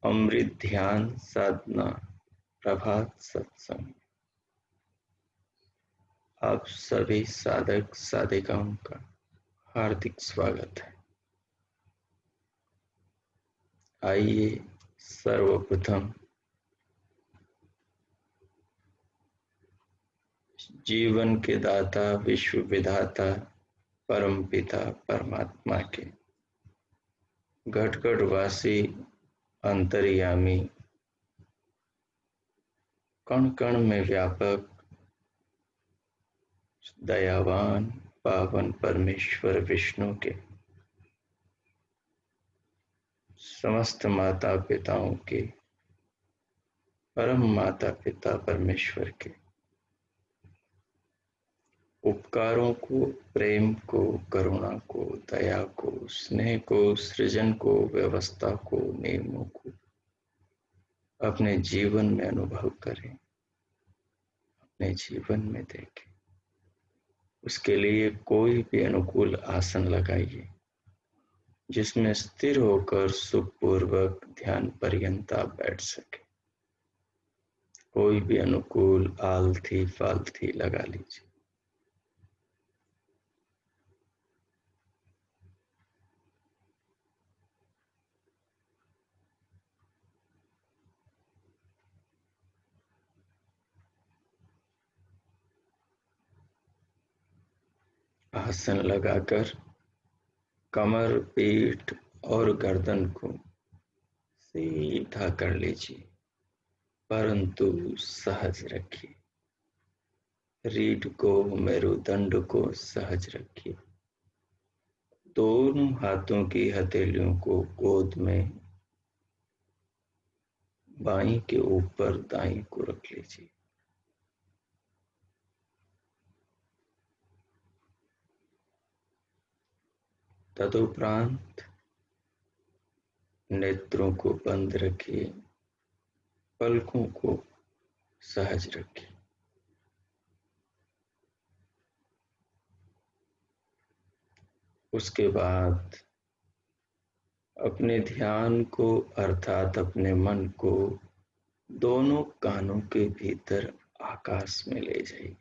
अमृत ध्यान साधना प्रभात सत्संग। आप सभी साधक साधिकाओं का हार्दिक स्वागत है। आइए सर्वप्रथम जीवन के दाता विश्व विधाता परम पिता परमात्मा के घट घट वासी अंतर्यामी कण कण में व्यापक दयावान पावन परमेश्वर विष्णु के समस्त माता पिताओं के परम माता पिता परमेश्वर के उपकारों को, प्रेम को, करुणा को, दया को, स्नेह को, सृजन को, व्यवस्था को, नियमों को अपने जीवन में अनुभव करें, अपने जीवन में देखें। उसके लिए कोई भी अनुकूल आसन लगाइए जिसमें स्थिर होकर सुखपूर्वक ध्यान पर्यंत आप बैठ सके। कोई भी अनुकूल आलथी फालथी लगा लीजिए। आसन लगाकर कमर, पीठ और गर्दन को सीधा कर लीजिए, परंतु सहज रखिए। रीढ़ को, मेरुदंड को सहज रखिए। दोनों हाथों की हथेलियों को गोद में बाईं के ऊपर दाईं को रख लीजिए। तदुपरांत नेत्रों को बंद रखिए, पलकों को सहज रखिए। उसके बाद अपने ध्यान को अर्थात अपने मन को दोनों कानों के भीतर आकाश में ले जाइए।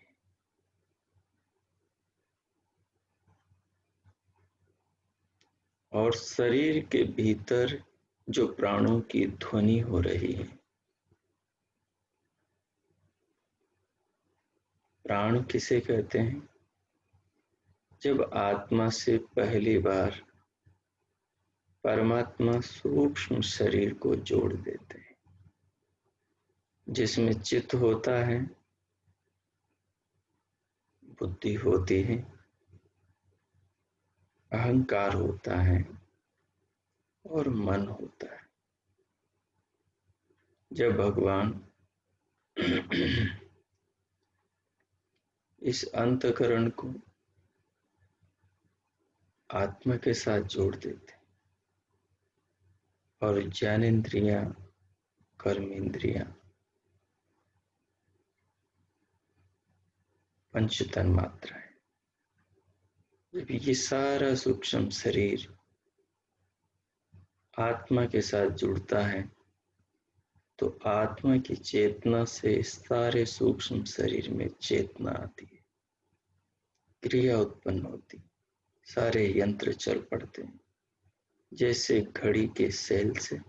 और शरीर के भीतर जो प्राणों की ध्वनि हो रही है, प्राण किसे कहते हैं? जब आत्मा से पहली बार परमात्मा सूक्ष्म शरीर को जोड़ देते हैं, जिसमें चित्त होता है, बुद्धि होती है, अहंकार होता है और मन होता है। जब भगवान इस अंतःकरण को आत्मा के साथ जोड़ देते और ज्ञानेंद्रियां, कर्मेंद्रियां, पंच तन्मात्राएं, जब ये सारा सूक्ष्म शरीर आत्मा के साथ जुड़ता है तो आत्मा की चेतना से सारे सूक्ष्म शरीर में चेतना आती है, क्रिया उत्पन्न होती, सारे यंत्र चल पड़ते हैं। जैसे घड़ी के सेल से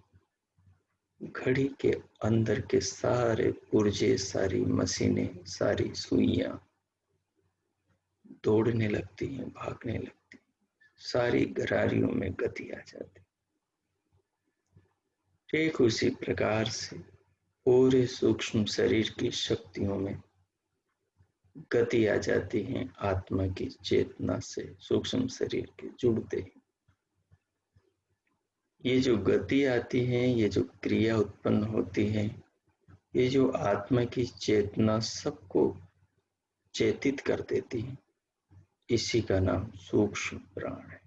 घड़ी के अंदर के सारे पुर्जे, सारी मशीनें, सारी सुइयां दौड़ने लगती हैं, भागने लगती, सारी गरारियों में गति आ जाती। ठीक उसी प्रकार से पूरे सूक्ष्म शरीर की शक्तियों में गति आ जाती है आत्मा की चेतना से सूक्ष्म शरीर के जुड़ते ही। ये जो गति आती है, ये जो क्रिया उत्पन्न होती है, ये जो आत्मा की चेतना सबको चेतित कर देती है, इसी का नाम सूक्ष्म प्राण है।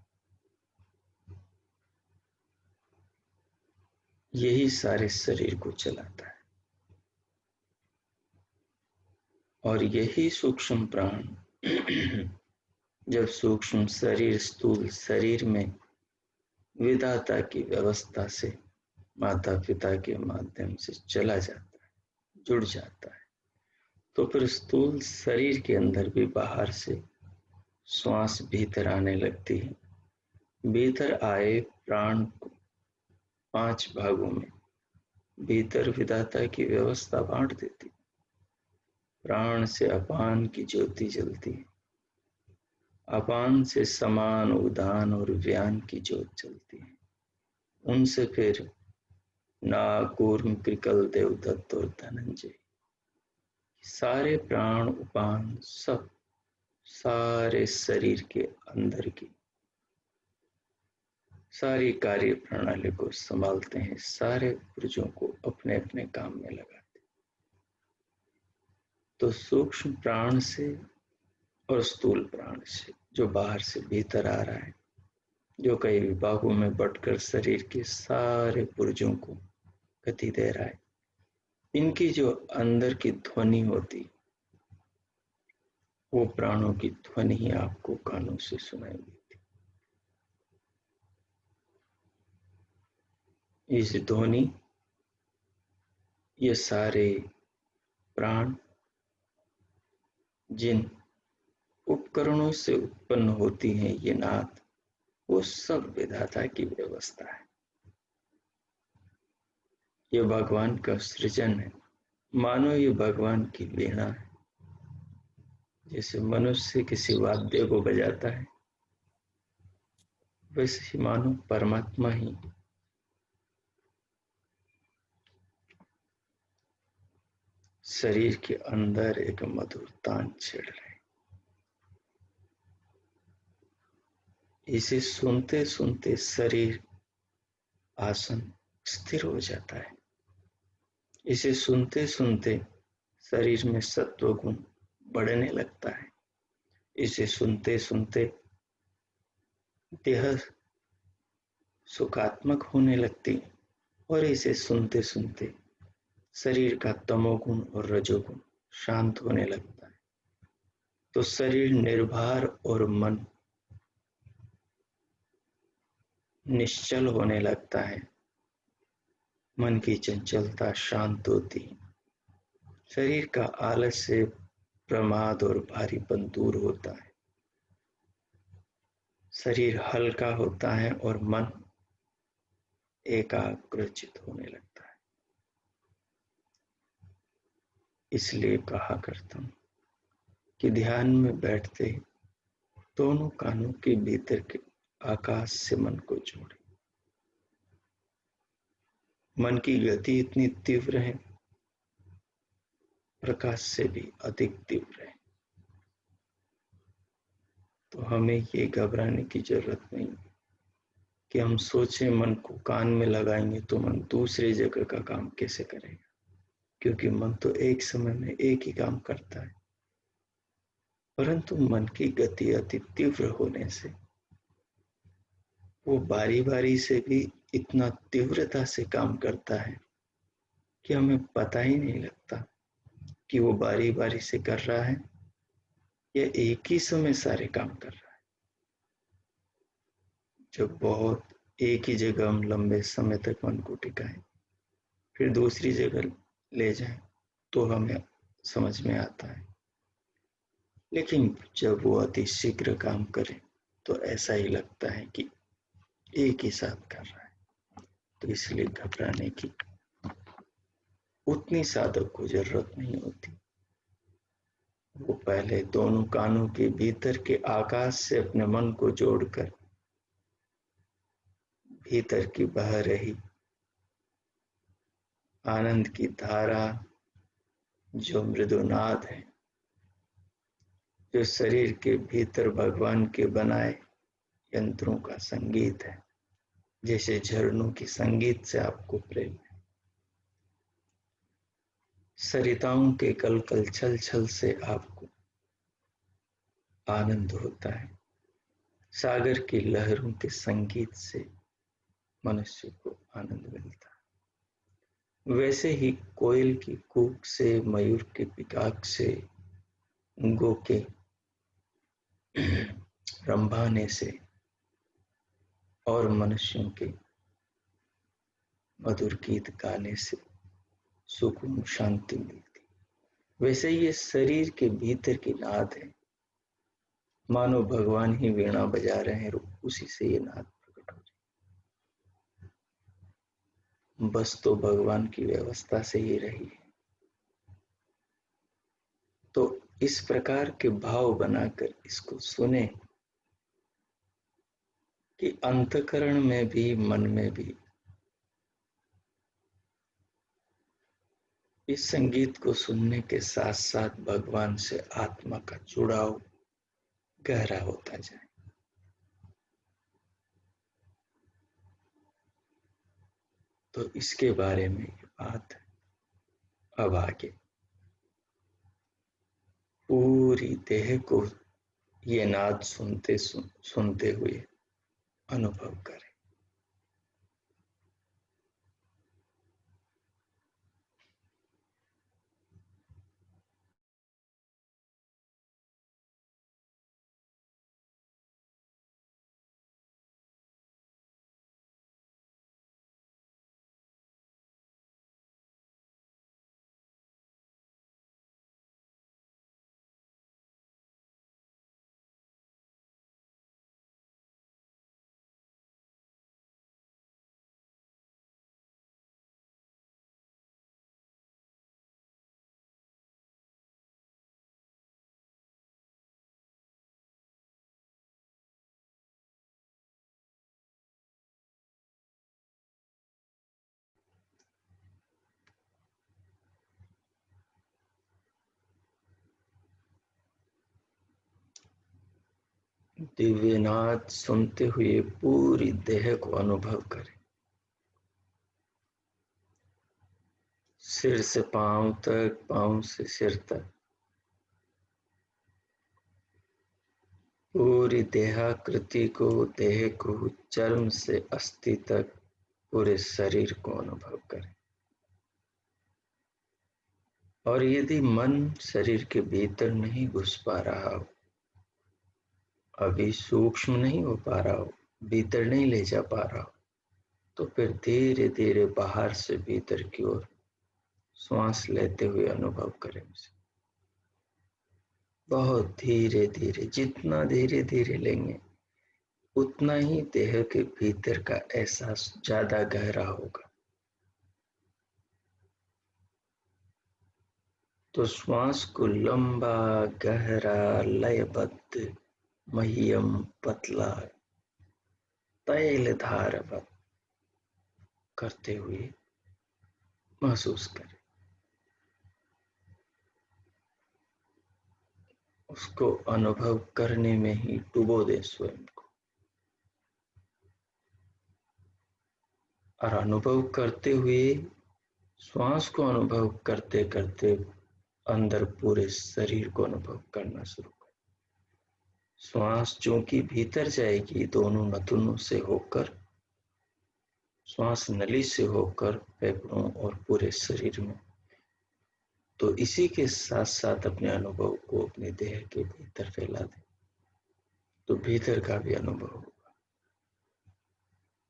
यही सारे शरीर को चलाता है और यही सूक्ष्म प्राण जब सूक्ष्म शरीर स्थूल शरीर में विधाता की व्यवस्था से माता पिता के माध्यम से चला जाता है, जुड़ जाता है, तो फिर स्थूल शरीर के अंदर भी बाहर से श्वास भीतर आने लगती है। भीतर आए प्राण को 5 भागों में भीतर विधाता की व्यवस्था बांट देती। प्राण से अपान की ज्योति जलती है, अपान से समान उदान और व्यान की ज्योत चलती है, उनसे फिर नाग कूर्म कृकल देवदत्त और धनंजय, सारे प्राण उपान सब सारे शरीर के अंदर की सारी कार्य प्रणाली को संभालते हैं, सारे पुर्जों को अपने अपने काम में लगाते। तो सूक्ष्म प्राण से और स्थूल प्राण से जो बाहर से भीतर आ रहा है, जो कई विभागों में बंटकर शरीर के सारे पुर्जों को गति दे रहा है, इनकी जो अंदर की ध्वनि होती, वो प्राणों की ध्वनि ही आपको कानों से सुनाई देती। इस ध्वनि, ये सारे प्राण जिन उपकरणों से उत्पन्न होती हैं, ये नाद, वो सब विधाता की व्यवस्था है। ये भगवान का सृजन है। मानो ये भगवान की वीणा है। जैसे मनुष्य किसी वाद्य को बजाता है, वैसे ही मानो परमात्मा ही शरीर के अंदर एक मधुर तान छेड़ रहे। इसे सुनते सुनते शरीर आसन स्थिर हो जाता है। इसे सुनते सुनते शरीर में सत्व गुण बढ़ने लगता है। इसे सुनते सुनते देह सुखात्मक होने लगती है और इसे सुनते सुनते शरीर का तमोगुण और रजोगुण शांत होने लगता है। तो शरीर निर्भर और मन निश्चल होने लगता है। मन की चंचलता शांत होती है। शरीर का आलस्य, प्रमाद और भारीपन दूर होता है। शरीर हल्का होता है और मन एकाग्रचित होने लगता है। इसलिए कहा करता हूं कि ध्यान में बैठते दोनों कानों के भीतर के आकाश से मन को जोड़े। मन की गति इतनी तीव्र है, प्रकाश से भी अधिक तीव्र है। तो हमें ये घबराने की जरूरत नहीं कि हम सोचें मन को कान में लगाएंगे तो मन दूसरी जगह का काम कैसे करेगा, क्योंकि मन तो एक समय में एक ही काम करता है। परंतु मन की गति अति तीव्र होने से वो बारी बारी से भी इतना तीव्रता से काम करता है कि हमें पता ही नहीं लगता कि वो बारी बारी से कर रहा है या एक ही समय सारे काम कर रहा है। जब बहुत एक ही जगह हम लंबे समय तक मन को टिकाएं, फिर दूसरी जगह ले जाएं, तो हमें समझ में आता है। लेकिन जब वो अति शीघ्र काम करे तो ऐसा ही लगता है कि एक ही साथ कर रहा है। तो इसलिए घबराने की उतनी साधक को जरूरत नहीं होती। वो पहले दोनों कानों के भीतर के आकाश से अपने मन को जोड़कर भीतर की बह रही आनंद की धारा, जो मृदुनाद है, जो शरीर के भीतर भगवान के बनाए यंत्रों का संगीत है, जैसे झरनों के संगीत से आपको प्रेम है, सरिताओं के कल कल छल छल से आपको आनंद होता है, सागर की लहरों के संगीत से मनुष्य को आनंद मिलता है। वैसे ही कोयल की कूक से, मयूर के पिकाक से, गो के रंभाने से और मनुष्यों के मधुर गीत गाने से सुकून शांति मिलती। वैसे ये शरीर के भीतर की नाद है, मानो भगवान ही वीणा बजा रहे हैं, उसी से ये नाद प्रकट हो रही। बस तो भगवान की व्यवस्था से ही रही है। तो इस प्रकार के भाव बनाकर इसको सुने कि अंतःकरण में भी, मन में भी इस संगीत को सुनने के साथ साथ भगवान से आत्मा का जुड़ाव गहरा होता जाए। तो इसके बारे में ये बात अब आगे पूरी देह को ये नाद सुनते हुए अनुभव करें। दिव्य नाद सुनते हुए पूरी देह को अनुभव करें, सिर से पांव तक, पांव से सिर तक, पूरी देहाकृति को, देह को, चर्म से अस्थि तक पूरे शरीर को अनुभव करें। और यदि मन शरीर के भीतर नहीं घुस पा रहा हो, अभी सूक्ष्म नहीं हो पा रहा हो, भीतर नहीं ले जा पा रहा हो, तो फिर धीरे धीरे बाहर से भीतर की ओर श्वास लेते हुए अनुभव करें उसे। बहुत धीरे धीरे, जितना धीरे धीरे लेंगे उतना ही देह के भीतर का एहसास ज्यादा गहरा होगा। तो श्वास को लंबा, गहरा, लयबद्ध, मह्यम, पतला, तैल धारवत करते हुए महसूस करें। उसको अनुभव करने में ही डुबो दे स्वयं को। और अनुभव करते हुए, श्वास को अनुभव करते करते अंदर पूरे शरीर को अनुभव करना शुरू करें। श्वास चूंकि भीतर जाएगी, दोनों नथुनों से होकर, श्वास नली से होकर फेफड़ों और पूरे शरीर में, तो इसी के साथ साथ अपने अनुभव को अपने देह के भीतर फैला दें, तो भीतर का भी अनुभव होगा।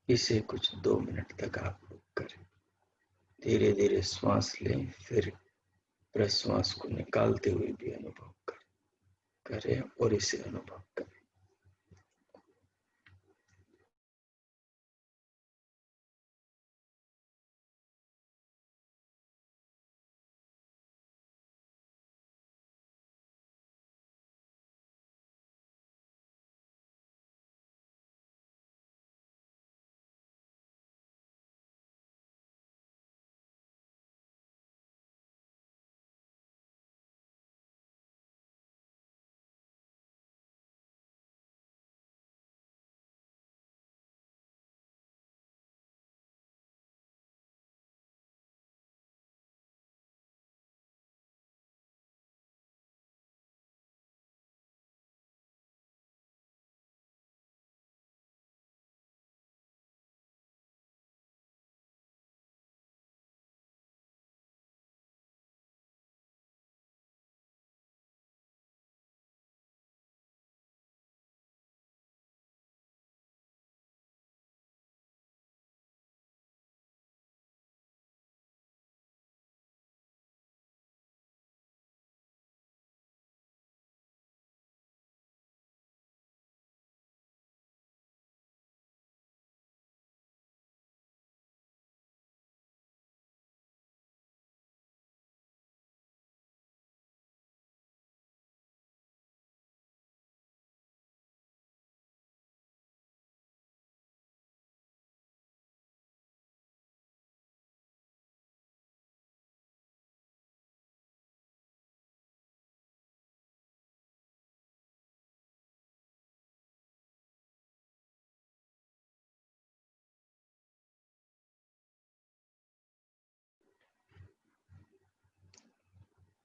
इसे कुछ 2 मिनट तक आप लोग करें। धीरे धीरे श्वास लें, फिर प्रश्वास को निकालते हुए भी अनुभव करें और इसे अनुभव करें।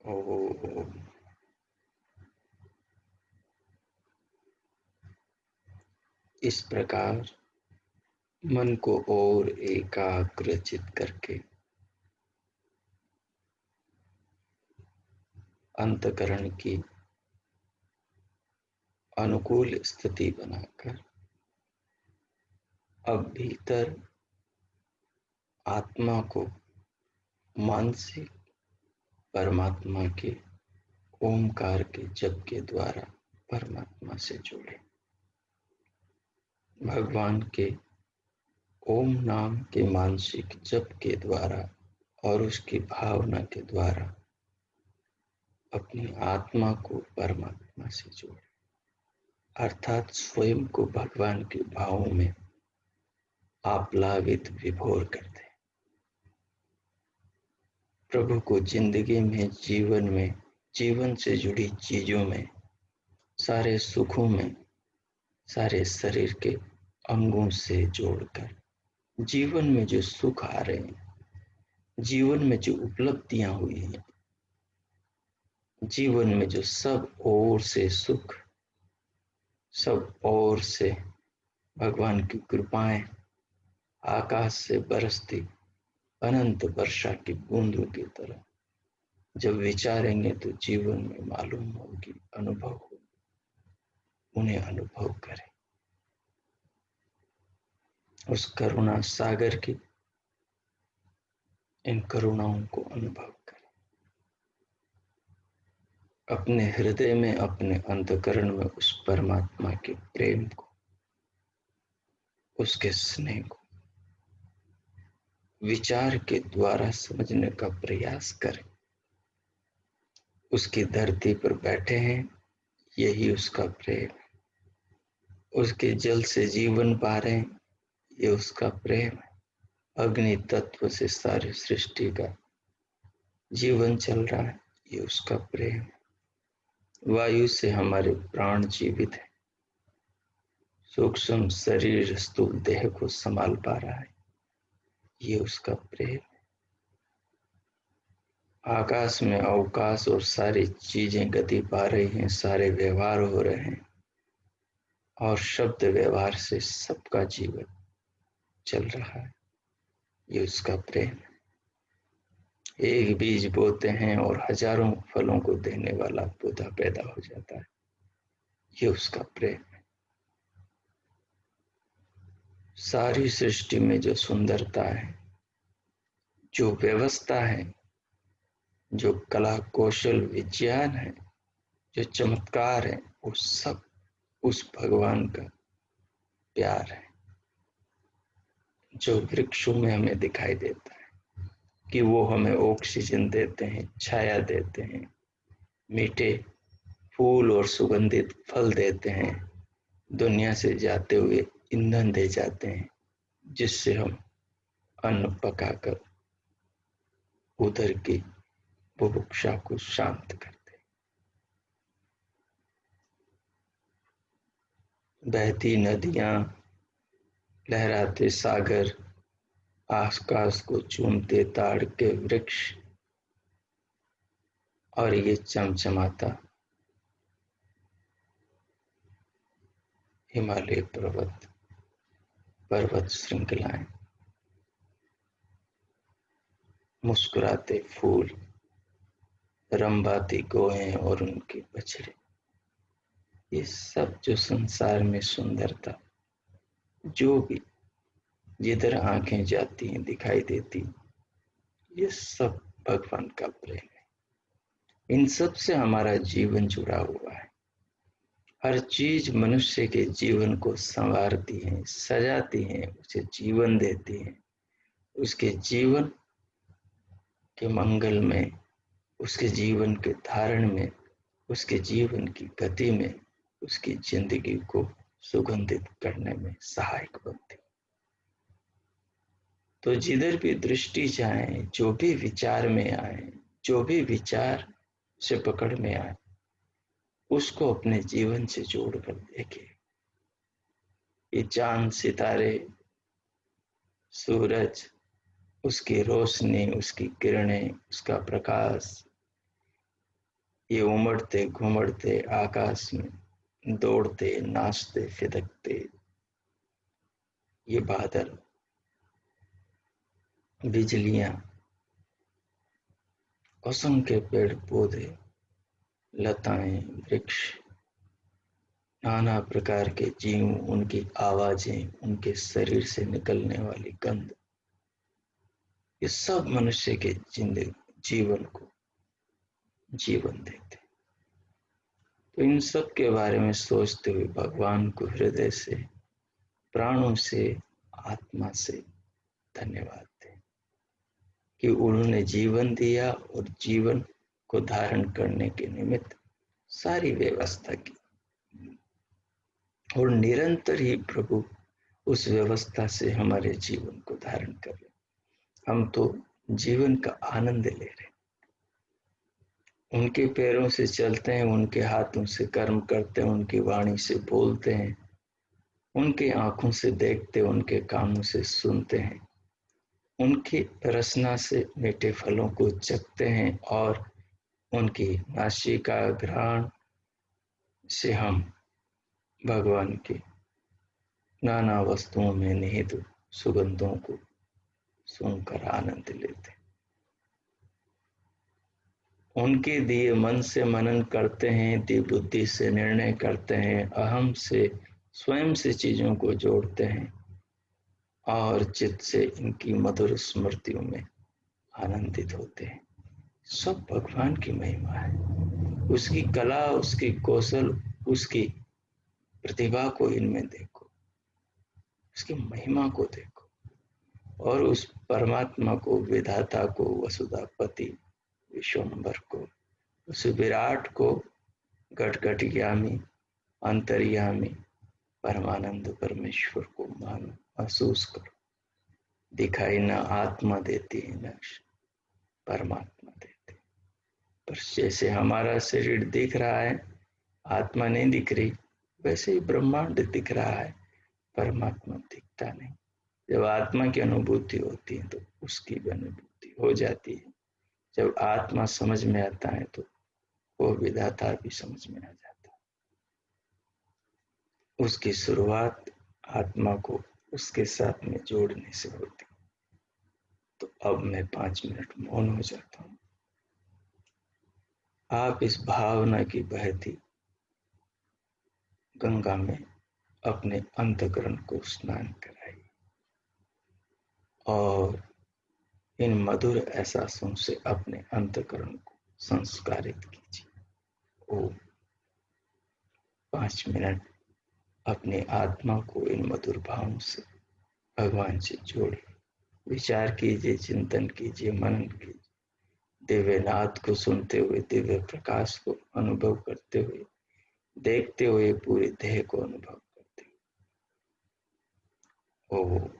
ओम। इस प्रकार मन को और एकाग्रचित करके अंतःकरण की अनुकूल स्थिति बनाकर अब भीतर आत्मा को मानसिक परमात्मा के ओमकार के जप के द्वारा परमात्मा से जोड़े। भगवान के ओम नाम के मानसिक जप के द्वारा और उसकी भावना के द्वारा अपनी आत्मा को परमात्मा से जोड़े, अर्थात स्वयं को भगवान के भावों में आप्लावित विभोर कर दे। प्रभु को जिंदगी में, जीवन में, जीवन से जुड़ी चीजों में, सारे सुखों में, सारे शरीर के अंगों से जोड़कर जीवन में जो सुख आ रहे हैं, जीवन में जो उपलब्धियां हुई हैं, जीवन में जो सब ओर से सुख, सब ओर से भगवान की कृपाएं आकाश से बरसती अनंत वर्षा की बूंदों की तरह जब विचारेंगे तो जीवन में मालूम होगी, अनुभव होगी, उन्हें अनुभव करें। उस करुणा सागर की इन करुणाओं को अनुभव करें। अपने हृदय में, अपने अंतःकरण में उस परमात्मा के प्रेम को, उसके स्नेह को विचार के द्वारा समझने का प्रयास करें। उसकी धरती पर बैठे हैं, यही उसका प्रेम है। उसके जल से जीवन पा रहे हैं, ये उसका प्रेम है। अग्नि तत्व से सारी सृष्टि का जीवन चल रहा है, ये उसका प्रेम है। वायु से हमारे प्राण जीवित है, सूक्ष्म शरीर स्थूल देह को संभाल पा रहा है, ये उसका प्रेम। आकाश में अवकाश और सारी चीजें गति पा रही हैं, सारे व्यवहार हो रहे हैं और शब्द व्यवहार से सबका जीवन चल रहा है, ये उसका प्रेम है। एक बीज बोते हैं और हजारों फलों को देने वाला पौधा पैदा हो जाता है, ये उसका प्रेम है। सारी सृष्टि में जो सुंदरता है, जो व्यवस्था है, जो कला कौशल विज्ञान है, जो चमत्कार है, वो सब उस भगवान का प्यार है। जो वृक्षों में हमें दिखाई देता है कि वो हमें ऑक्सीजन देते हैं, छाया देते हैं, मीठे फूल और सुगंधित फल देते हैं, दुनिया से जाते हुए ईंधन दे जाते हैं, जिससे हम अन्न पकाकर उधर की बुभुक्षा को शांत करते। बहती नदियां, लहराते सागर, आकाश को चूमते ताड़ के वृक्ष और ये चमचमाता हिमालय पर्वत, पर्वत श्रृंखलाएं, मुस्कुराते फूल, रंबाती गोएं और उनके बछड़े, ये सब जो संसार में सुंदरता, जो भी जिधर आंखें जाती हैं दिखाई देती, ये सब भगवान का प्रेम है। इन सब से हमारा जीवन जुड़ा हुआ है। हर चीज मनुष्य के जीवन को संवारती है, सजाती है, उसे जीवन देती है। उसके जीवन के मंगल में, उसके जीवन के धारण में, उसके जीवन की गति में, उसकी जिंदगी को सुगंधित करने में सहायक बनती। तो जिधर भी दृष्टि जाए, जो भी विचार में आए, जो भी विचार से पकड़ में आए, उसको अपने जीवन से जोड़कर देखे। ये चांद, सितारे, सूरज, उसकी रोशनी, उसकी किरणें, उसका प्रकाश, ये उमड़ते घुमड़ते आकाश में दौड़ते नाचते फिदकते ये बादल, बिजलियां, असंख्य पेड़ पौधे, लताएं, वृक्ष, नाना प्रकार के जीव, उनकी आवाजें, उनके शरीर से निकलने वाली गंध, ये सब मनुष्य के जिंदगी जीवन को जीवन देते। तो इन सब के बारे में सोचते हुए भगवान को हृदय से, प्राणों से, आत्मा से धन्यवाद दें कि उन्होंने जीवन दिया और जीवन को धारण करने के निमित्त सारी व्यवस्था की, और निरंतर ही प्रभु उस व्यवस्था से हमारे जीवन को धारण कर रहे। हम तो जीवन का आनंद ले रहे, उनके पैरों से चलते हैं, उनके हाथों से कर्म करते हैं, उनकी वाणी से बोलते हैं, उनके आंखों से देखते, उनके कानों से सुनते हैं, उनकी रसना से मीठे फलों को चखते हैं, और उनकी नासिका घ्राण से हम भगवान की नाना वस्तुओं में निहित सुगंधों को सुनकर आनंद लेते। उनके दिए मन से मनन करते हैं, दिव्य बुद्धि से निर्णय करते हैं, अहम से स्वयं से चीजों को जोड़ते हैं, और चित्त से इनकी मधुर स्मृतियों में आनंदित होते हैं। सब भगवान की महिमा है, उसकी कला, उसकी कौशल, उसकी प्रतिभा को इनमें देखो, उसकी महिमा को देखो, और उस परमात्मा को, विधाता को, वसुधापति विश्वम्भर को, उस विराट को, घटघटयामी, अंतर्यामी परमानंद परमेश्वर को मानो, महसूस करो। दिखाई न आत्मा देती है, न परमात्मा देती। पर जैसे हमारा शरीर दिख रहा है, आत्मा नहीं दिख रही, वैसे ही ब्रह्मांड दिख रहा है, परमात्मा दिखता नहीं। जब आत्मा की अनुभूति होती है तो उसकी भी अनुभूति हो जाती है। जब आत्मा समझ में आता है तो वो विधाता भी समझ में आ जाता है। उसकी शुरुआत आत्मा को उसके साथ में जोड़ने से होती। तो अब मैं 5 मिनट मौन हो जाता हूं। आप इस भावना की बहती गंगा में अपने अंतःकरण को स्नान कराइए, और इन मधुर एहसासों से अपने अंतःकरण को संस्कारित कीजिए। ओम। 5 मिनट अपने आत्मा को इन मधुर भावों से भगवान से जोड़िए। विचार कीजिए, चिंतन कीजिए, मनन कीजिए, दिव्य नाद को सुनते हुए, दिव्य प्रकाश को अनुभव करते हुए, देखते हुए, पूरे देह को अनुभव करते हुए। ओम।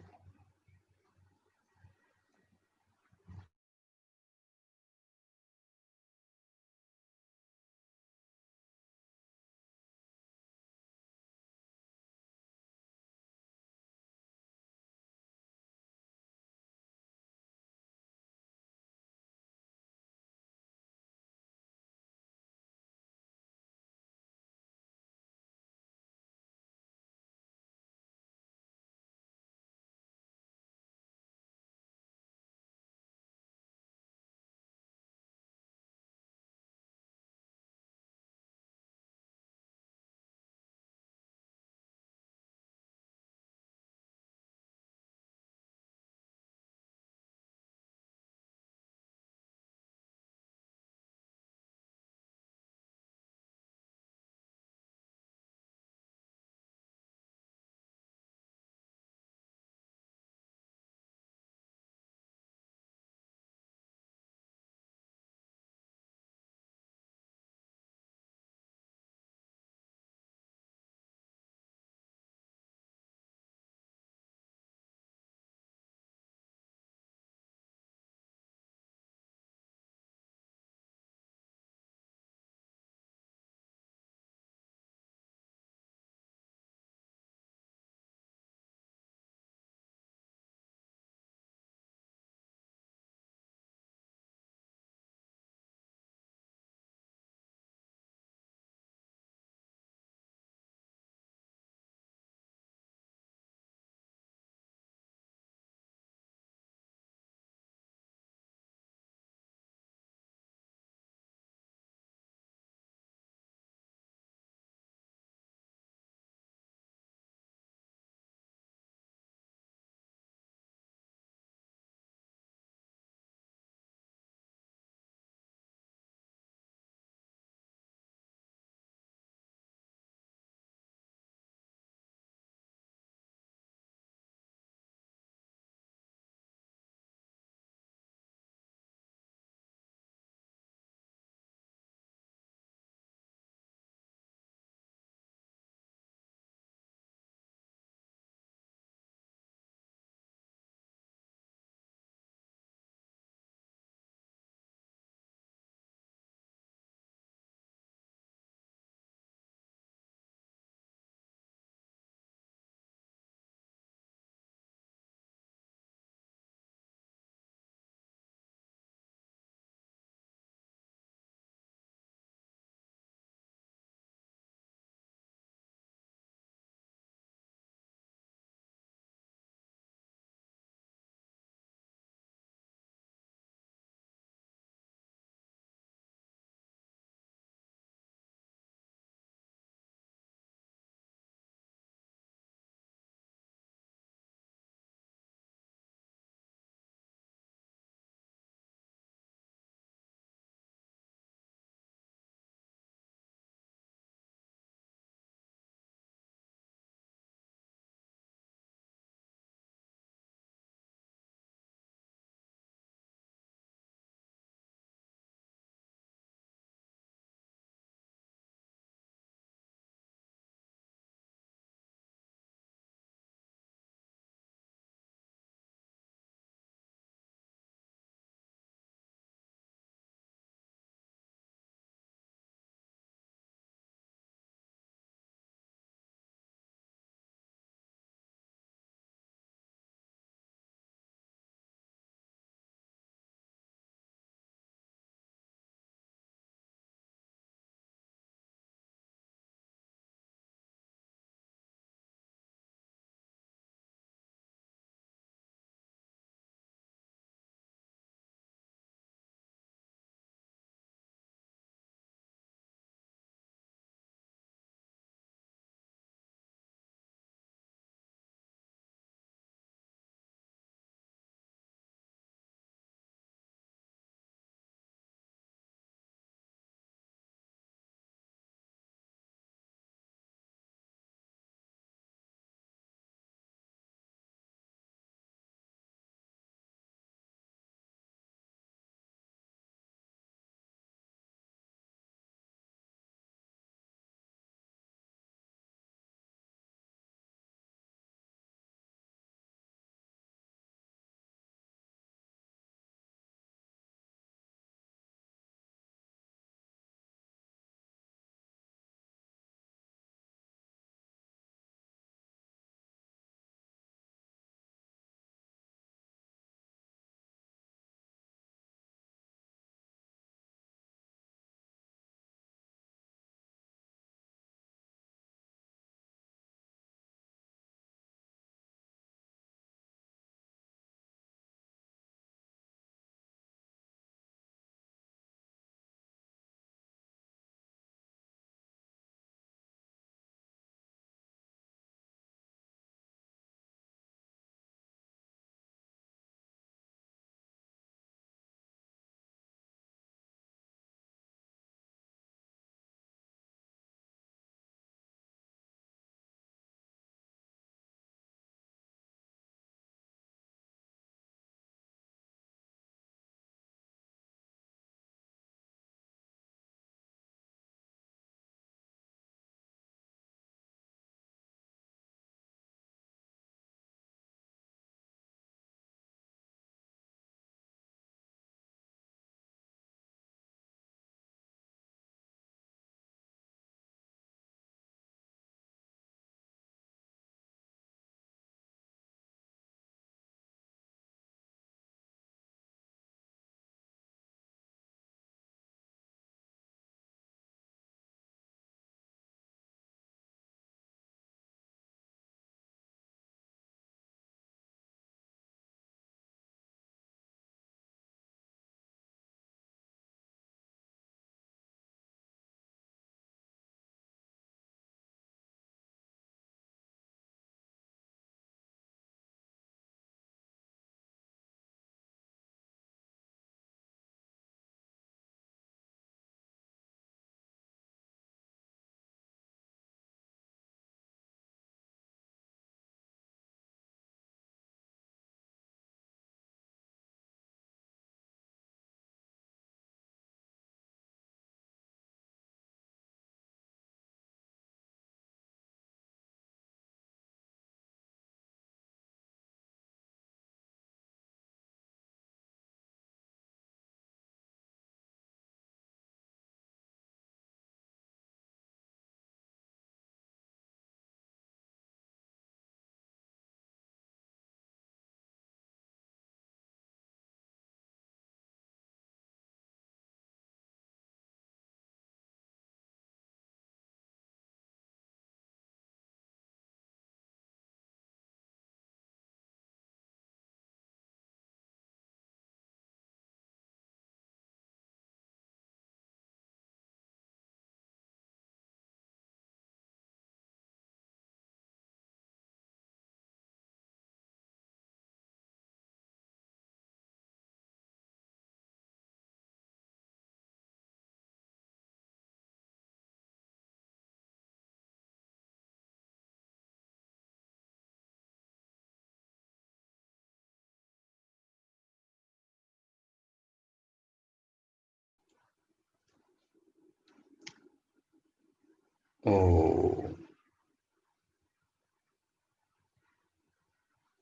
ओ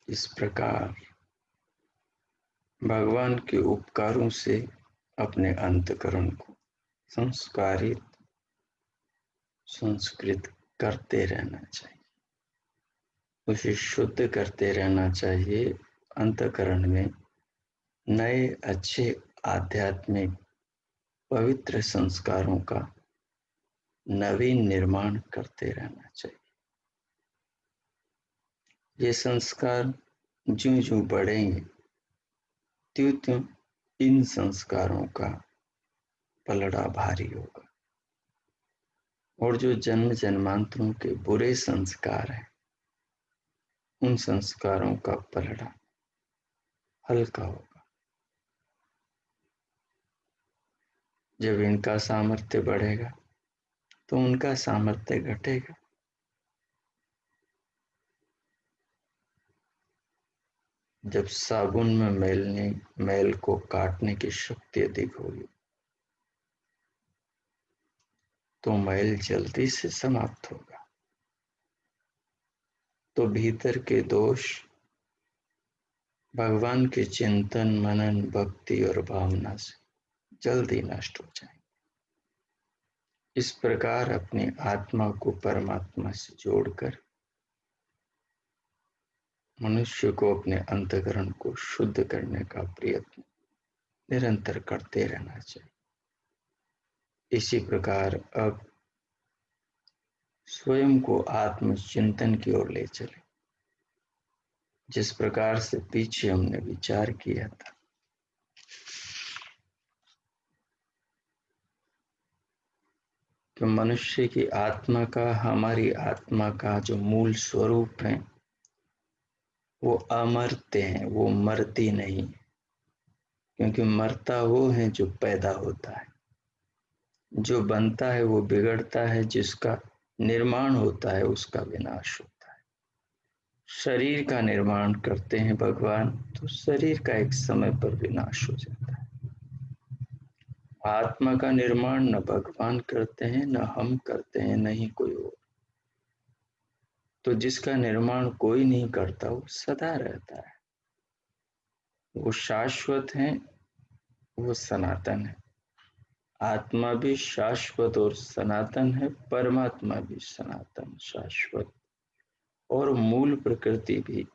इस प्रकार भगवान के उपकारों से अपने अंतःकरण को संस्कारित संस्कृत करते रहना चाहिए, उसे शुद्ध करते रहना चाहिए। अंतःकरण में नए अच्छे आध्यात्मिक पवित्र संस्कारों का नवीन निर्माण करते रहना चाहिए। ये संस्कार ज्यों ज्यों बढ़ेंगे त्यों त्यों इन संस्कारों का पलड़ा भारी होगा, और जो जन्म जन्मांतरों के बुरे संस्कार हैं उन संस्कारों का पलड़ा हल्का होगा। जब इनका सामर्थ्य बढ़ेगा तो उनका सामर्थ्य घटेगा। जब साबुन में मैल को काटने की शक्ति अधिक होगी तो मैल जल्दी से समाप्त होगा। तो भीतर के दोष भगवान के चिंतन मनन भक्ति और भावना से जल्दी नष्ट हो जाएंगे। इस प्रकार अपनी आत्मा को परमात्मा से जोड़कर मनुष्य को अपने अंतःकरण को शुद्ध करने का प्रयत्न निरंतर करते रहना चाहिए। इसी प्रकार अब स्वयं को आत्मचिंतन की ओर ले चले, जिस प्रकार से पीछे हमने विचार किया था। कि मनुष्य की आत्मा का, हमारी आत्मा का जो मूल स्वरूप है वो अमर्त्य है, वो मरती नहीं। क्योंकि मरता वो है जो पैदा होता है, जो बनता है वो बिगड़ता है, जिसका निर्माण होता है उसका विनाश होता है। शरीर का निर्माण करते हैं भगवान, तो शरीर का एक समय पर विनाश हो जाता है। आत्मा का निर्माण न भगवान करते हैं, न हम करते हैं, न ही कोई और। तो जिसका निर्माण कोई नहीं करता वो सदा रहता है, वो शाश्वत है, वो सनातन है। आत्मा भी शाश्वत और सनातन है, परमात्मा भी सनातन शाश्वत और मूल प्रकृति भी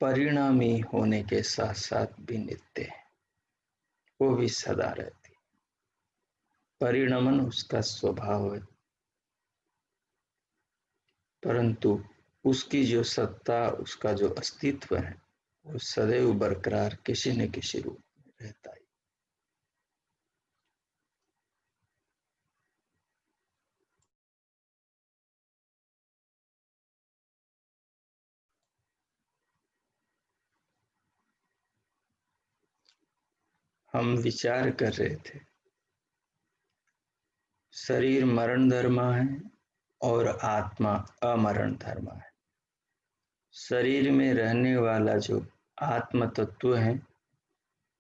परिणामी होने के साथ साथ भी नित्य है, वो भी सदा रहती। परिणमन उसका स्वभाव है, परंतु उसकी जो सत्ता, उसका जो अस्तित्व है वो सदैव बरकरार किसी न किसी रूप में रहता है। हम विचार कर रहे थे शरीर मरण धर्मा है और आत्मा अमरण धर्मा है। शरीर में रहने वाला जो आत्म तत्व है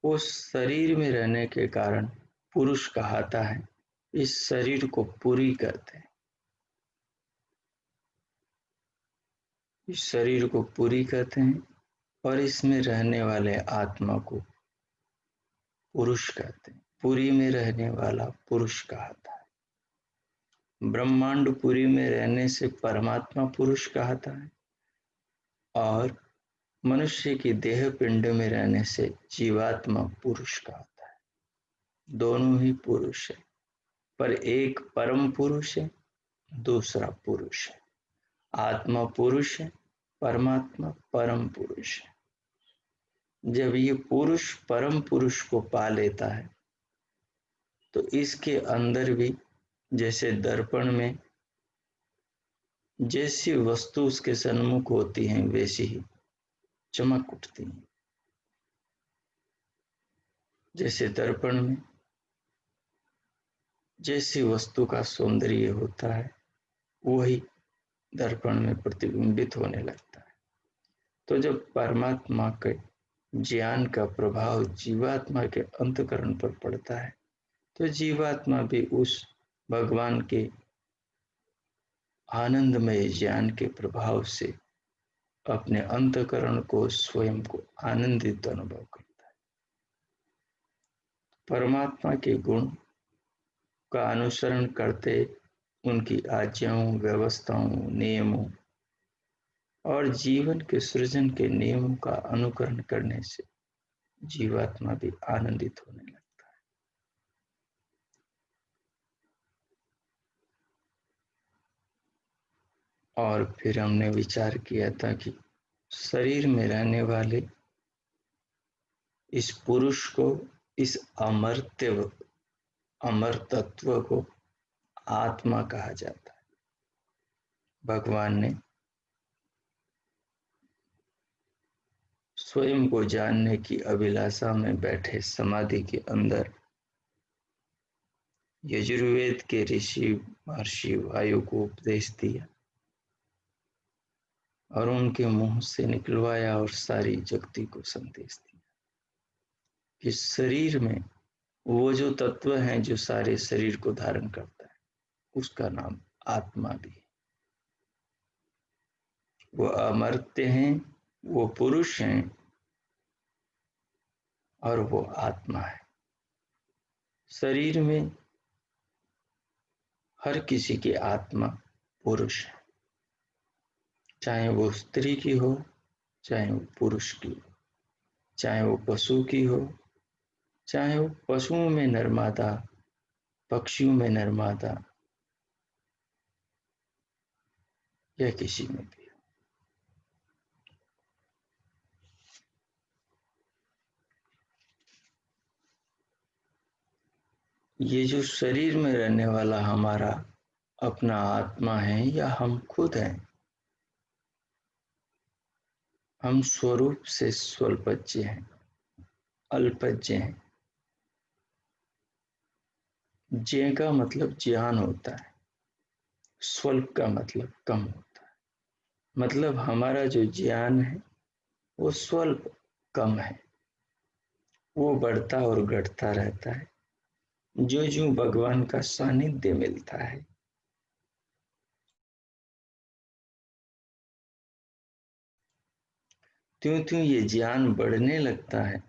वो शरीर में रहने के कारण पुरुष कहलाता है। इस शरीर को पूरी करते हैं, इस शरीर को पूरी करते हैं और इसमें रहने वाले आत्मा को पुरुष कहते हैं। पुरी में रहने वाला पुरुष कहता है। ब्रह्मांड पुरी में रहने से परमात्मा पुरुष कहता है और मनुष्य की देह पिंड में रहने से जीवात्मा पुरुष कहता है। दोनों ही पुरुष है, पर एक परम पुरुष है, दूसरा पुरुष है। आत्मा पुरुष है, परमात्मा परम पुरुष है। जब ये पुरुष परम पुरुष को पा लेता है तो इसके अंदर भी जैसे दर्पण में जैसी वस्तु उसके सन्मुख होती है वैसी ही चमक उठती है। जैसे दर्पण में जैसी वस्तु का सौंदर्य होता है वही दर्पण में प्रतिबिंबित होने लगता है। तो जब परमात्मा के ज्ञान का प्रभाव जीवात्मा के अंतःकरण पर पड़ता है तो जीवात्मा भी उस भगवान के आनंदमय ज्ञान के प्रभाव से अपने अंतःकरण को, स्वयं को आनंदित अनुभव करता है। परमात्मा के गुण का अनुसरण करते, उनकी आज्ञाओं, व्यवस्थाओं, नियमों और जीवन के सृजन के नियमों का अनुकरण करने से जीवात्मा भी आनंदित होने लगता है। और फिर हमने विचार किया था कि शरीर में रहने वाले इस पुरुष को, इस अमर तत्व को आत्मा कहा जाता है। भगवान ने स्वयं को जानने की अभिलाषा में बैठे समाधि के अंदर यजुर्वेद के ऋषि महर्षि वायु को उपदेश दिया और उनके मुंह से निकलवाया और सारी जगती को संदेश दिया कि शरीर में वो जो तत्व है जो सारे शरीर को धारण करता है, उसका नाम आत्मा भी है। वो अमर्त्य हैं, वो पुरुष हैं और वो आत्मा है। शरीर में हर किसी की आत्मा पुरुष है, चाहे वो स्त्री की हो, चाहे वो पुरुष की हो, चाहे वो पशु की हो, चाहे वो पशुओं में नरमादा, पक्षियों में नरमादा या किसी में भी। ये जो शरीर में रहने वाला हमारा अपना आत्मा है या हम खुद हैं, हम स्वरूप से स्वल्पज्य हैं, अल्पज्य हैं। ज्ञ का मतलब ज्ञान होता है, स्वल्प का मतलब कम होता है। मतलब हमारा जो ज्ञान है वो स्वल्प, कम है, वो बढ़ता और घटता रहता है जो जो भगवान का सानिध्य मिलता है। त्यों त्यों ये ज्ञान बढ़ने लगता है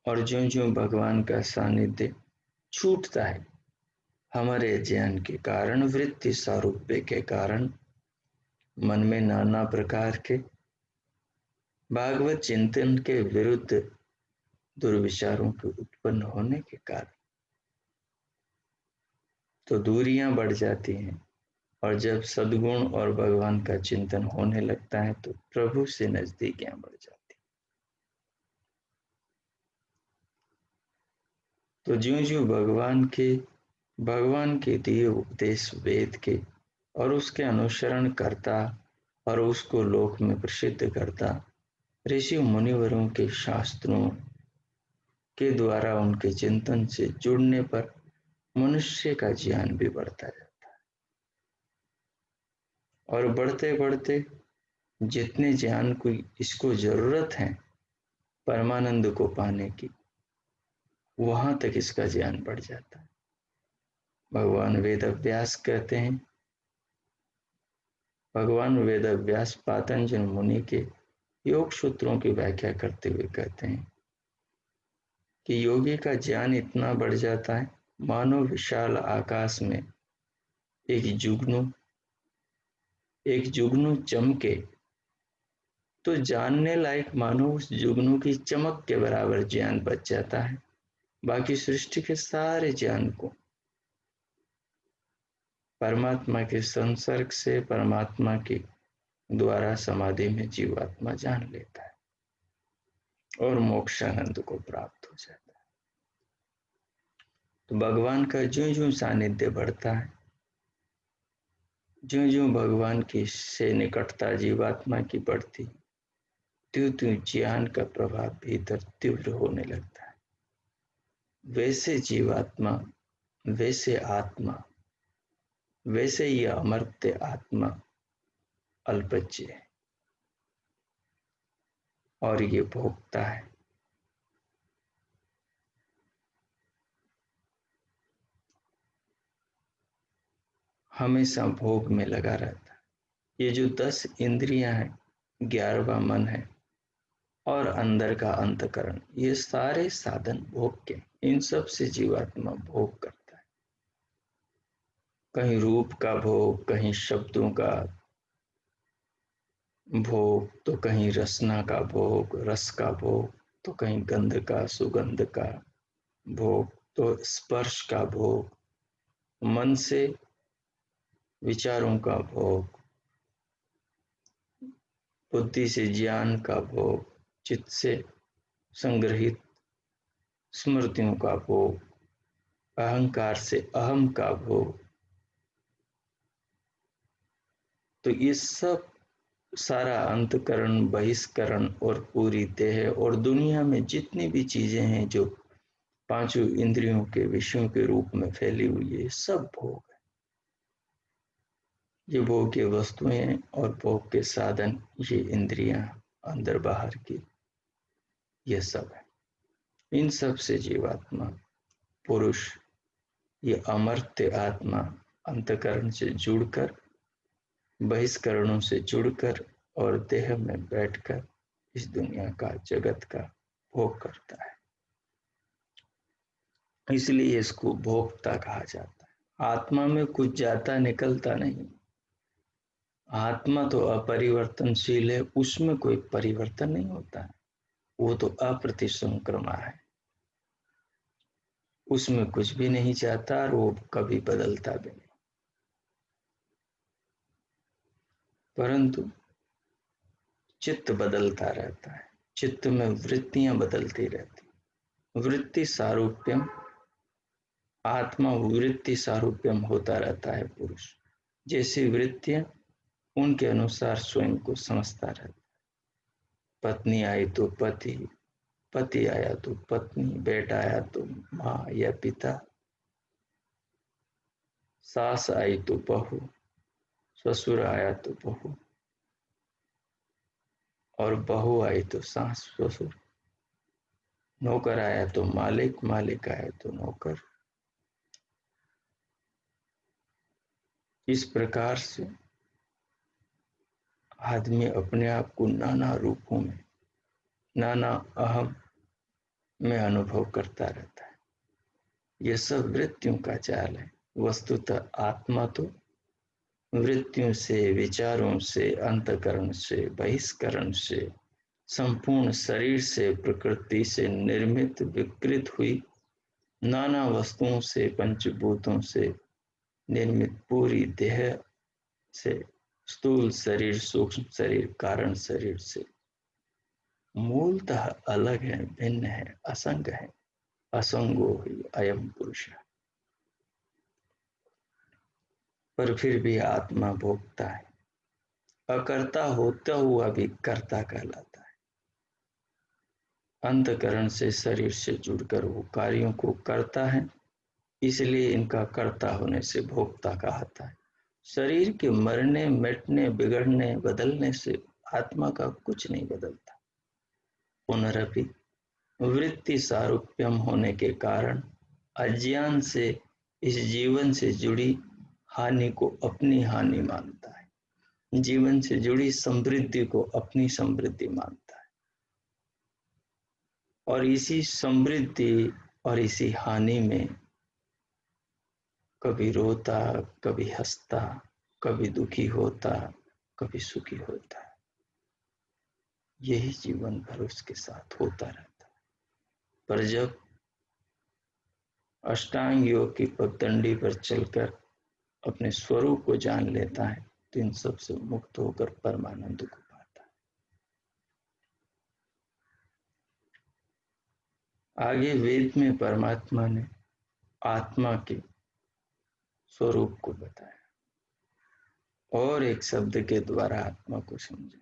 और ज्यों ज्यों भगवान का सानिध्य छूटता है, हमारे ज्ञान के कारण, वृत्ति सारूप्य के कारण मन में नाना प्रकार के भागवत चिंतन के विरुद्ध दुर्विचारों के उत्पन्न होने के कारण तो दूरियां बढ़ जाती हैं। और जब सद्गुण और भगवान का चिंतन होने लगता है तो प्रभु से नजदीकियां बढ़ जाती। तो ज्यों ज्यों भगवान के दिए उपदेश वेद के और उसके अनुसरण करता और उसको लोक में प्रसिद्ध करता, ऋषि मुनिवरों के शास्त्रों के द्वारा उनके चिंतन से जुड़ने पर मनुष्य का ज्ञान भी बढ़ता जाता है। और बढ़ते बढ़ते जितने ज्ञान को इसको जरूरत है परमानंद को पाने की, वहां तक इसका ज्ञान बढ़ जाता है। भगवान वेदव्यास कहते हैं, भगवान वेदव्यास पातंजल मुनि के योग सूत्रों की व्याख्या करते हुए कहते हैं कि योगी का ज्ञान इतना बढ़ जाता है मानो विशाल आकाश में एक जुगनू चमके तो जानने लायक मानो उस जुगनू की चमक के बराबर ज्ञान बच जाता है। बाकी सृष्टि के सारे ज्ञान को परमात्मा के संसर्ग से, परमात्मा के द्वारा समाधि में जीवात्मा जान लेता है और मोक्षानंद को प्राप्त हो जाता है। तो भगवान का ज्यों ज्यों सानिध्य बढ़ता है, ज्यों ज्यों भगवान की से निकटता जीवात्मा की बढ़ती, त्यों त्यों ज्ञान का प्रभाव भीतर तीव्र होने लगता है। वैसे जीवात्मा, वैसे आत्मा, वैसे ही अमर्त्य आत्मा अल्पज्य है और ये भोगता है। हमेशा भोग में लगा रहता है। ये जो 10 इंद्रियां हैं, 11वां मन है और अंदर का अंतकरण, ये सारे साधन भोग के, इन सब से जीवात्मा भोग करता है। कहीं रूप का भोग, कहीं शब्दों का भोग, तो कहीं रसना का भोग, रस का भोग, तो कहीं गंध का, सुगंध का भोग, तो स्पर्श का भोग, मन से विचारों का भोग, बुद्धि से ज्ञान का भोग, चित्त से संग्रहित स्मृतियों का भोग, अहंकार से अहम का भोग। तो ये सब सारा अंतकरण, बहिष्करण और पूरी देह और दुनिया में जितनी भी चीजें हैं जो पांचों इंद्रियों के विषयों के रूप में फैली हुई है, सब भोग है। ये भोग के वस्तुएं और भोग के साधन, ये इंद्रियां अंदर बाहर की, ये सब है। इन सब से जीवात्मा, पुरुष, ये अमर्त्य आत्मा अंतकरण से जुड़कर, बहिष्करणों से जुड़कर और देह में बैठकर इस दुनिया का, जगत का भोग करता है। इसलिए इसको भोक्ता कहा जाता है। आत्मा में कुछ जाता निकलता नहीं। आत्मा तो अपरिवर्तनशील है, उसमें कोई परिवर्तन नहीं होता है। वो तो अप्रतिसंक्रमा है, उसमें कुछ भी नहीं जाता और वो कभी बदलता भी नहीं। परंतु चित्त बदलता रहता है, चित्त में वृत्तियां बदलती रहती। वृत्ति सारूप्यम, आत्मा वृत्ति सारूप्यम होता रहता है पुरुष। जैसी वृत्तियां, उनके अनुसार स्वयं को समझता रहता है। पत्नी आई तो पति, पति आया तो पत्नी, बेटा आया तो माँ या पिता, सास आई तो बहू, ससुर आया तो बहू, और बहू आई तो सास ससुर, नौकर आया तो मालिक, मालिक आया तो नौकर। इस प्रकार से आदमी अपने आप को नाना रूपों में, नाना अहम में अनुभव करता रहता है। यह सब वृत्तियों का चाल है। वस्तुतः आत्मा तो वृत्तियों से, विचारों से, अंतकरण से, बहिष्करण से, संपूर्ण शरीर से, प्रकृति से निर्मित, विकृत हुई नाना वस्तुओं से, पंचभूतों से निर्मित पूरी देह से, स्थूल शरीर, सूक्ष्म शरीर, कारण शरीर से मूलतः अलग है, भिन्न है, असंग है। असंगो ही अयम पुरुष। पर फिर भी आत्मा भोगता है, अकर्ता होता हुआ भी कर्ता कहलाता है। अंतकरण से, शरीर से जुड़कर वो कार्यों को करता है, इसलिए इनका कर्ता होने से भोक्ता कहता है। शरीर के मरने, मिटने, बिगड़ने, बदलने से आत्मा का कुछ नहीं बदलता। पुनरपि वृत्ति सारूप्यम होने के कारण अज्ञान से इस जीवन से जुड़ी हानि को अपनी हानि मानता है, जीवन से जुड़ी समृद्धि को अपनी समृद्धि मानता है, और इसी समृद्धि और इसी हानि में कभी रोता, कभी हंसता, कभी दुखी होता, कभी सुखी होता है। यही जीवन भर उसके साथ होता रहता है। पर जब अष्टांग योग की पगडंडी पर चलकर अपने स्वरूप को जान लेता है, तो इन सब से मुक्त होकर परमानंद को पाता है। आगे वेद में परमात्मा ने आत्मा के स्वरूप को बताया और एक शब्द के द्वारा आत्मा को समझा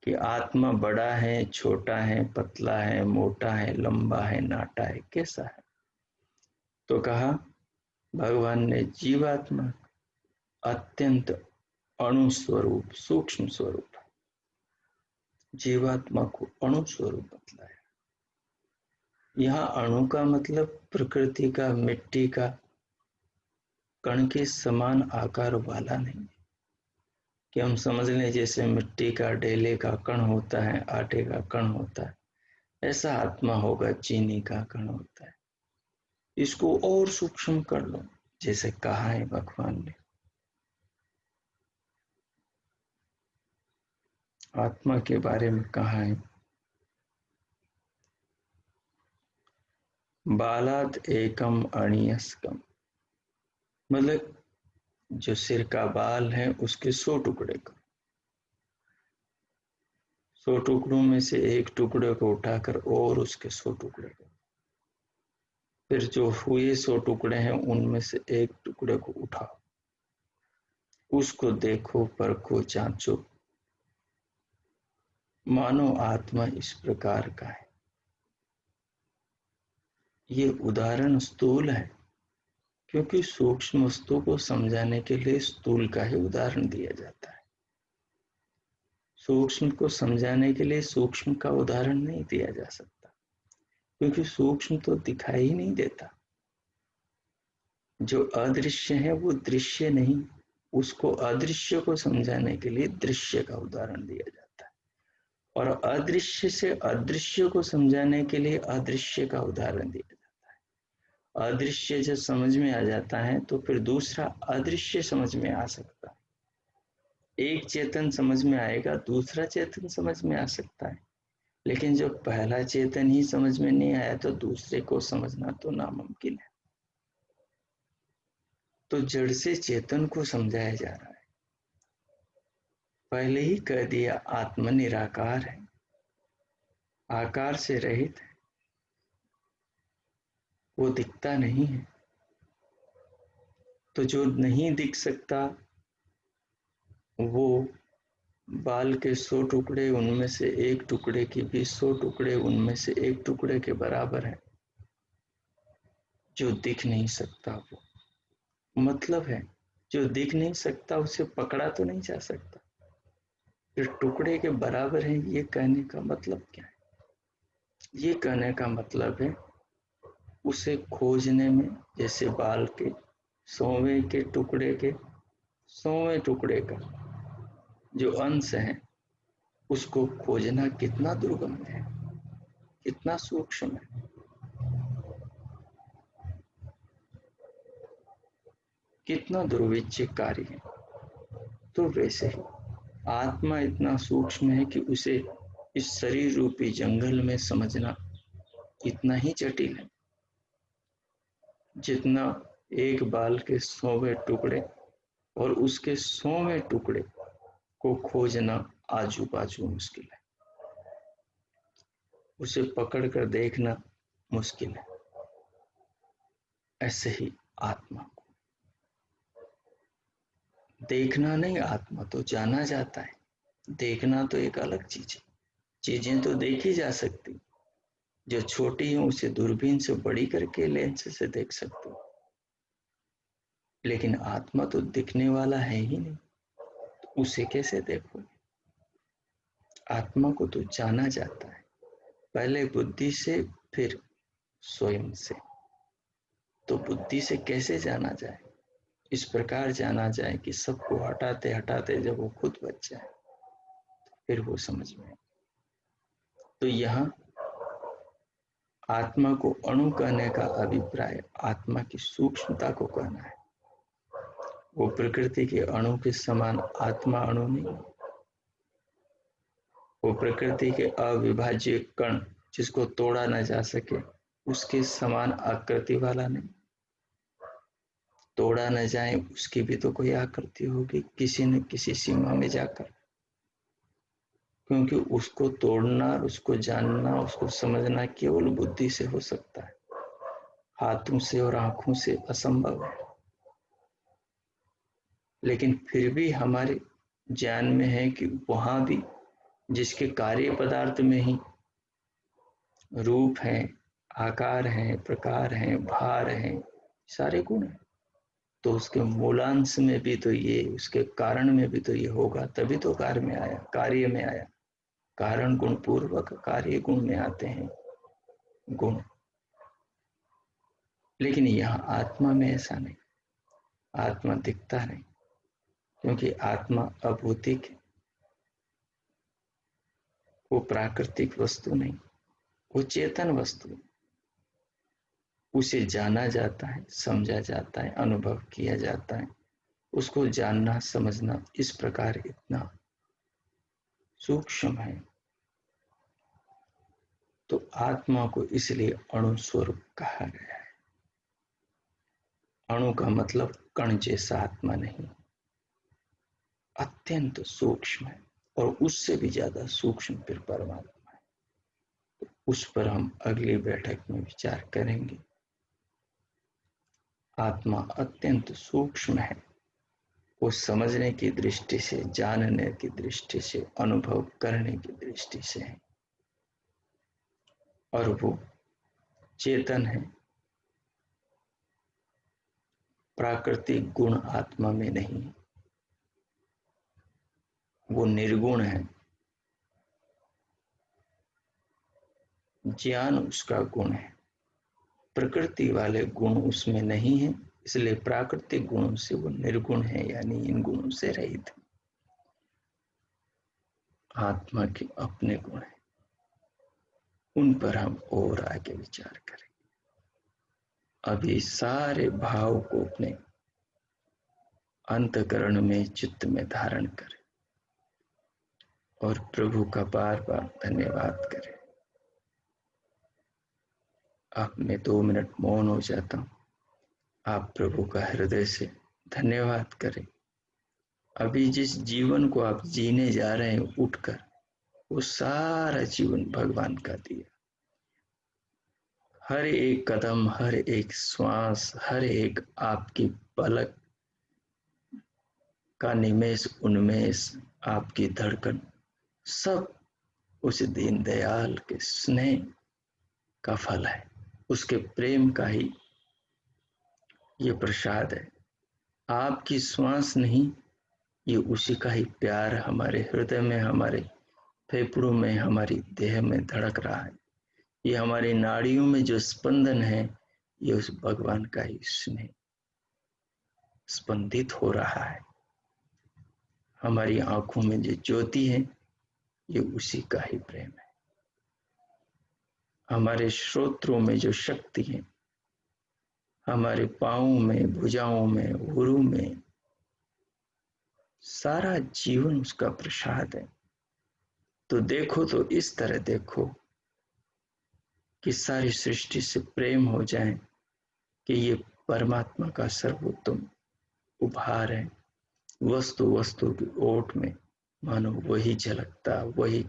कि आत्मा बड़ा है, छोटा है, पतला है, मोटा है, लंबा है, नाटा है, कैसा है। तो कहा भगवान ने जीवात्मा अत्यंत अणु स्वरूप, सूक्ष्म स्वरूप, जीवात्मा को अणु स्वरूप बतलाया। यहाँ अणु का मतलब प्रकृति का, मिट्टी का, कण के समान आकार वाला नहीं कि हम समझ लें जैसे मिट्टी का ढेले का कण होता है, आटे का कण होता है, ऐसा आत्मा होगा, चीनी का कण होता है। इसको और सूक्ष्म कर लो, जैसे कहा है भगवान ने। आत्मा के बारे में कहा है, बालात एकम अणियस्कम, मतलब जो सिर का बाल है उसके 100 टुकड़े करो, 100 टुकड़ों में से एक टुकड़े को उठाकर और उसके 100 टुकड़े करो। फिर जो हुए 100 टुकड़े हैं उनमें से एक टुकड़े को उठाओ, उसको देखो, परखो, जांचो, मानो आत्मा इस प्रकार का है। ये उदाहरण स्थूल है, क्योंकि सूक्ष्म वस्तु को समझाने के लिए स्थूल का ही उदाहरण दिया जाता है। सूक्ष्म को समझाने के लिए सूक्ष्म का उदाहरण नहीं दिया जा सकता, क्योंकि सूक्ष्म तो दिखाई ही नहीं देता। जो अदृश्य है वो दृश्य नहीं, उसको अदृश्य को समझाने के लिए दृश्य का उदाहरण दिया जाता है, और अदृश्य से अदृश्य को समझाने के लिए अदृश्य का उदाहरण दिया जाता है। अदृश्य जब समझ में आ जाता है तो फिर दूसरा अदृश्य समझ में आ सकता है। एक चेतन समझ में आएगा, दूसरा चेतन समझ में आ सकता है, लेकिन जब पहला चेतन ही समझ में नहीं आया तो दूसरे को समझना तो नामुमकिन है। तो जड़ से चेतन को समझाया जा रहा है। पहले ही कह दिया, आत्मा निराकार है, आकार से रहित है, वो दिखता नहीं है। तो जो नहीं दिख सकता वो बाल के 100 टुकड़े, उनमें से एक टुकड़े की भी 100 टुकड़े उनमें से एक टुकड़े के बराबर है। जो दिख नहीं सकता वो मतलब है, जो दिख नहीं सकता उसे पकड़ा तो नहीं जा सकता। फिर टुकड़े के बराबर है, ये कहने का मतलब क्या है? ये कहने का मतलब है उसे खोजने में, जैसे बाल के 100वें के टुकड़े के 100वें टुकड़े का जो अंश है उसको खोजना कितना दुर्गम है, कितना सूक्ष्म है, कितना दुर्विच्य कार्य है। तो वैसे ही आत्मा इतना सूक्ष्म है कि उसे इस शरीर रूपी जंगल में समझना इतना ही जटिल है जितना एक बाल के 100वें टुकड़े और उसके 100वें टुकड़े को खोजना आजू बाजू मुश्किल है, उसे पकड़ कर देखना मुश्किल है। ऐसे ही आत्मा को देखना नहीं, आत्मा तो जाना जाता है, देखना तो एक अलग चीज है। चीजें तो देखी जा सकती, जो छोटी है उसे दूरबीन से बड़ी करके लेंस से देख सकते हो, लेकिन आत्मा तो दिखने वाला है ही नहीं, तो उसे कैसे देखोगे? आत्मा को तो जाना जाता है, पहले बुद्धि से, फिर स्वयं से। तो बुद्धि से कैसे जाना जाए? इस प्रकार जाना जाए कि सबको हटाते हटाते जब वो खुद बच जाए, फिर वो समझ में। तो यहाँ आत्मा को अणु कहने का अभिप्राय आत्मा की सूक्ष्मता को कहना है। वो प्रकृति के अणु के समान आत्मा अणु नहीं, वो प्रकृति के अविभाज्य कण जिसको तोड़ा न जा सके उसके समान आकृति वाला नहीं। तोड़ा न जाए उसकी भी तो कोई आकृति होगी किसी न किसी सीमा में जाकर, क्योंकि उसको तोड़ना, उसको जानना, उसको समझना केवल बुद्धि से हो सकता है, हाथों से और आंखों से असंभव है। लेकिन फिर भी हमारे ज्ञान में है कि वहां भी जिसके कार्य पदार्थ में ही रूप है, आकार है, प्रकार है, भार है, सारे गुण है, तो उसके मूलांश में भी तो ये, उसके कारण में भी तो ये होगा, तभी तो कार्य में आया, कार्य में आया। कारण गुण पूर्वक कार्य गुण में आते हैं गुण। लेकिन यहाँ आत्मा में ऐसा नहीं, आत्मा दिखता नहीं, क्योंकि आत्मा अभौतिक है, वो प्राकृतिक वस्तु नहीं, वो चेतन वस्तु है। उसे जाना जाता है, समझा जाता है, अनुभव किया जाता है। उसको जानना समझना इस प्रकार इतना सूक्ष्म है। तो आत्मा को इसलिए अणु स्वरूप कहा गया है। अणु का मतलब कण जैसा आत्मा नहीं, अत्यंत सूक्ष्म है, और उससे भी ज्यादा सूक्ष्म फिर परमात्मा है। तो उस पर हम अगली बैठक में विचार करेंगे। आत्मा अत्यंत सूक्ष्म है, वो समझने की दृष्टि से, जानने की दृष्टि से, अनुभव करने की दृष्टि से है, और वो चेतन है। प्राकृतिक गुण आत्मा में नहीं, वो निर्गुण है। ज्ञान उसका गुण है, प्रकृति वाले गुण उसमें नहीं है, इसलिए प्राकृतिक गुणों से वो निर्गुण है, यानी इन गुणों से रहित है। आत्मा के अपने गुण हैं, उन पर हम और आगे विचार करें। अभी सारे भाव को अपने अंतकरण में, चित्त में धारण करें और प्रभु का बार बार धन्यवाद करें। अब मैं 2 मिनट मौन हो जाता हूं। आप प्रभु का हृदय से धन्यवाद करें। अभी जिस जीवन को आप जीने जा रहे हैं उठकर, वो सारा जीवन भगवान का दिया। हर एक कदम, हर एक श्वास, हर एक आपकी पलक का निमेष उन्मेष, आपकी धड़कन, सब उस दीन दयाल के स्नेह का फल है, उसके प्रेम का ही ये प्रसाद है। आपकी श्वास नहीं, ये उसी का ही प्यार हमारे हृदय में, हमारे फेफड़ों में, हमारी देह में धड़क रहा है। ये हमारी नाड़ियों में जो स्पंदन है, ये उस भगवान का ही स्नेह स्पंदित हो रहा है। हमारी आंखों में जो ज्योति है, ये उसी का ही प्रेम है। हमारे श्रोत्रों में जो शक्ति है, हमारे पांवों में, भुजाओं में, उरु में, सारा जीवन उसका प्रसाद है। तो देखो, तो इस तरह देखो कि सारी सृष्टि से प्रेम हो जाए कि ये परमात्मा का सर्वोत्तम उपहार है। वस्तु वस्तु की ओट में मानो वही झलकता, वही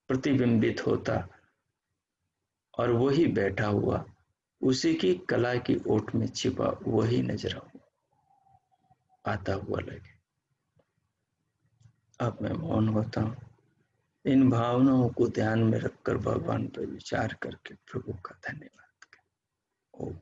प्रतिबिंबित होता, और वही बैठा हुआ, उसी की कला की ओट में छिपा वही नजर आता हुआ लगे। अब मैं मौन होता हूं। इन भावनाओं को ध्यान में रखकर भगवान पर विचार करके प्रभु का धन्यवाद करें। ओम।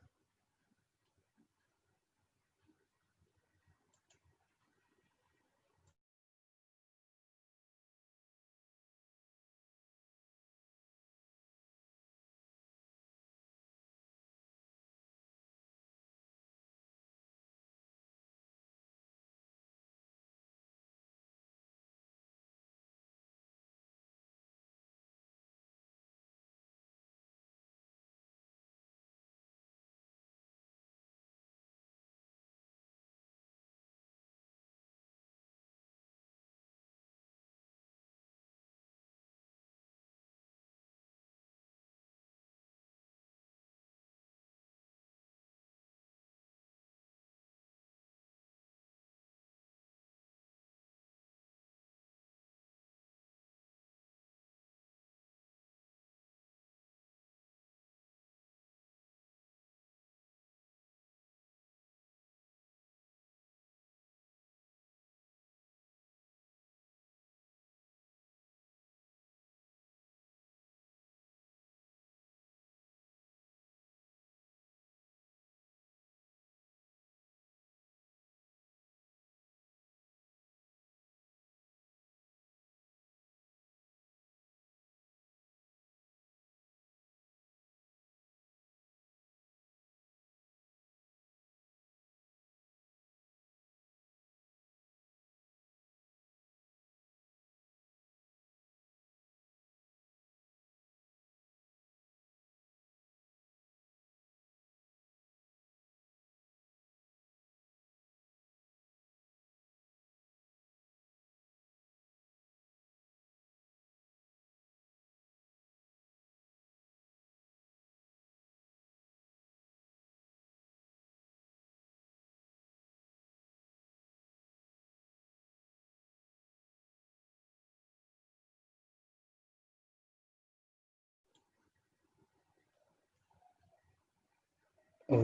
ओ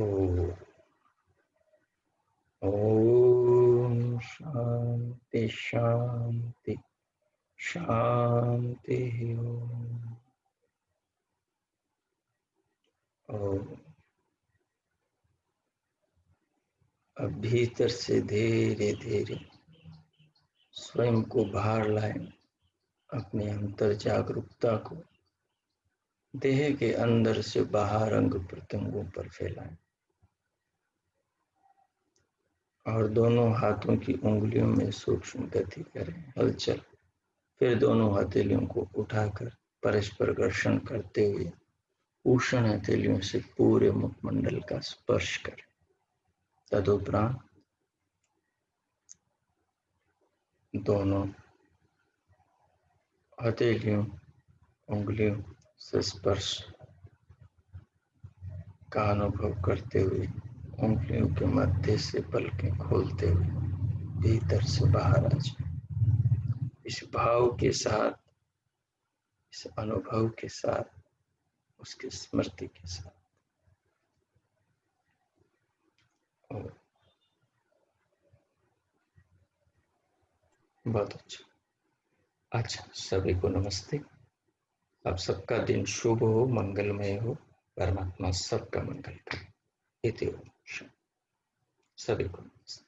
ओम शांति शांति शांति। ओम। अब भीतर से धीरे धीरे स्वयं को बाहर लाएं, अपनी अंतर जागरूकता को देह के अंदर से बाहर अंग प्रत्यंगों पर फैलाएं और दोनों हाथों की उंगलियों में सूक्ष्म गति करें, हलचल। फिर दोनों हथेलियों को उठाकर परस्पर घर्षण करते हुए उष्ण हथेलियों से पूरे मुखमंडल का स्पर्श करें। तदुपरांत दोनों हथेलियों उंगलियों से स्पर्श का अनुभव करते हुए उंगलियों के मध्य से पलकें खोलते हुए भीतर से बाहर आ जाए। इस भाव के साथ, इस अनुभव के साथ, उसकी स्मृति के साथ। और बहुत अच्छा, सभी को नमस्ते। आप सबका दिन शुभ हो, मंगलमय हो। परमात्मा सबका मंगल करे। इति ओम। सभी को नमस्ते।